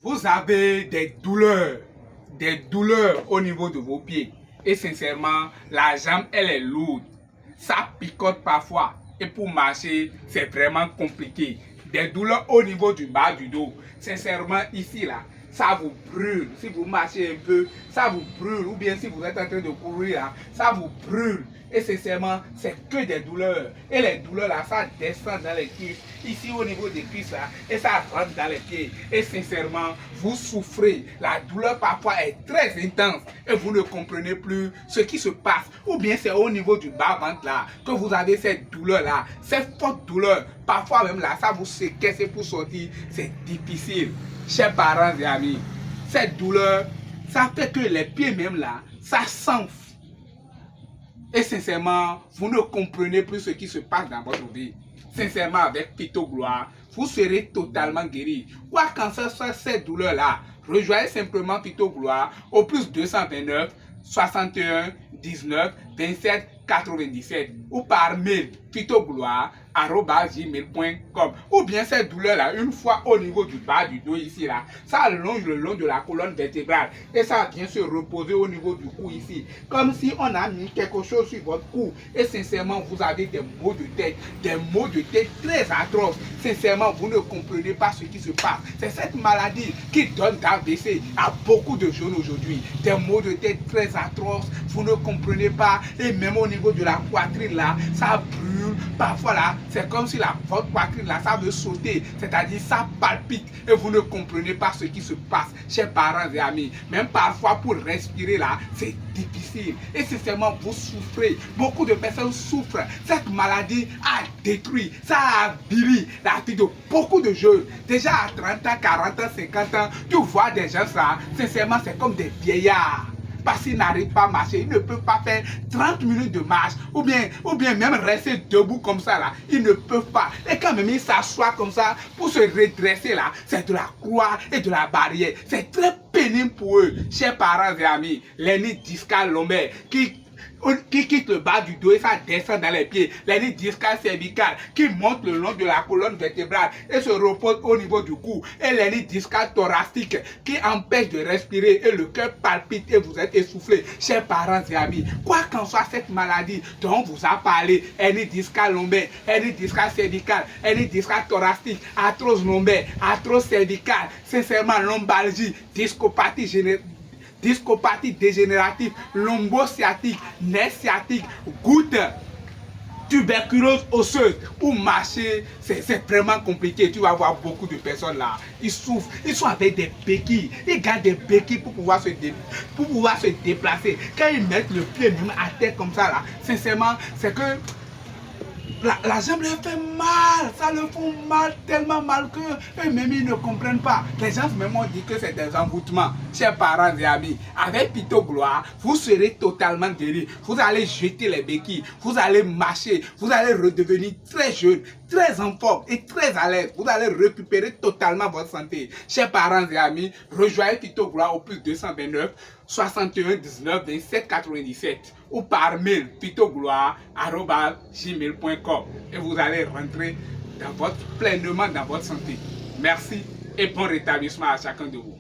Vous avez des douleurs au niveau de vos pieds. Et sincèrement, la jambe, elle est lourde. Ça picote parfois. Et pour marcher, c'est vraiment compliqué. Des douleurs au niveau du bas du dos. Sincèrement, ici, là, ça vous brûle. Si vous marchez un peu, ça vous brûle. Ou bien si vous êtes en train de courir, là, ça vous brûle. Et sincèrement, c'est que des douleurs. Et les douleurs, là, ça descend dans les cuisses. Ici, au niveau des cuisses, là, et ça rentre dans les pieds. Et sincèrement, vous souffrez. La douleur, parfois, est très intense. Et vous ne comprenez plus ce qui se passe. Ou bien c'est au niveau du bas-ventre, là, que vous avez cette douleur-là. Cette forte douleur. Parfois, même là, ça vous séquesse pour sortir. C'est difficile. Chers parents et amis, cette douleur, ça fait que les pieds même là, ça s'enfle. Et sincèrement, vous ne comprenez plus ce qui se passe dans votre vie. Sincèrement, avec Phyto Gloire, vous serez totalement guéri. Quoi qu'en soit cette douleur-là, rejoignez simplement Phyto Gloire au plus 229 61 19 27 97 ou par mail phytogloire@gmail.com. Ou bien cette douleur-là, une fois au niveau du bas du dos ici, là, ça longe le long de la colonne vertébrale et ça vient se reposer au niveau du cou ici. Comme si on a mis quelque chose sur votre cou et sincèrement, vous avez des maux de tête très atroces. Sincèrement, vous ne comprenez pas ce qui se passe. C'est cette maladie qui donne d'AVC à beaucoup de jeunes aujourd'hui. Des maux de tête très atroces, vous ne comprenez pas et même au niveau de la poitrine là, ça brûle. Parfois là, c'est comme si votre poitrine là, ça veut sauter, c'est-à-dire ça palpite et vous ne comprenez pas ce qui se passe, chers parents et amis. Même parfois pour respirer là, c'est difficile et sincèrement vous souffrez. Beaucoup de personnes souffrent. Cette maladie a détruit, ça a avilé la vie de beaucoup de jeunes. Déjà à 30 ans, 40 ans, 50 ans, tu vois des gens là, sincèrement c'est comme des vieillards. Parce qu'ils n'arrivent pas à marcher, ils ne peuvent pas faire 30 minutes de marche ou bien même rester debout comme ça là, ils ne peuvent pas. Et quand même ils s'assoient comme ça pour se redresser là, c'est de la croix et de la barrière. C'est très pénible pour eux, chers parents et amis. L'hernie discale lombaire qui quitte le bas du dos et ça descend dans les pieds. L'hernie discale cervicale qui monte le long de la colonne vertébrale et se repose au niveau du cou. Et l'hernie discale thoracique qui empêche de respirer et le cœur palpite et vous êtes essoufflé. Chers parents et amis, quoi qu'en soit cette maladie dont on vous a parlé, hernie discale lombaire, hernie discale cervicale, hernie discale thoracique, arthrose lombaire, arthrose cervicale, sincèrement lombalgie, discopathie dégénérative, lombosciatique, nerf sciatique, goutte, tuberculose osseuse ou marcher, c'est vraiment compliqué. Tu vas voir beaucoup de personnes là, ils souffrent, ils sont avec des béquilles, ils gardent des béquilles pour pouvoir se déplacer. Quand ils mettent le pied même à terre comme ça là, sincèrement, c'est que la jambe leur fait mal, ça leur fait mal, tellement mal que eux-mêmes ils ne comprennent pas. Les gens même ont dit que c'est des envoûtements. Chers parents et amis, avec Phyto Gloire, vous serez totalement guéris. Vous allez jeter les béquilles, vous allez marcher, vous allez redevenir très jeune, très en forme et très à l'aise. Vous allez récupérer totalement votre santé. Chers parents et amis, rejoignez Phyto Gloire au plus 229 61 19 27 97 ou par mail phytogloire@gmail.com et vous allez rentrer pleinement dans votre santé. Merci et bon rétablissement à chacun de vous.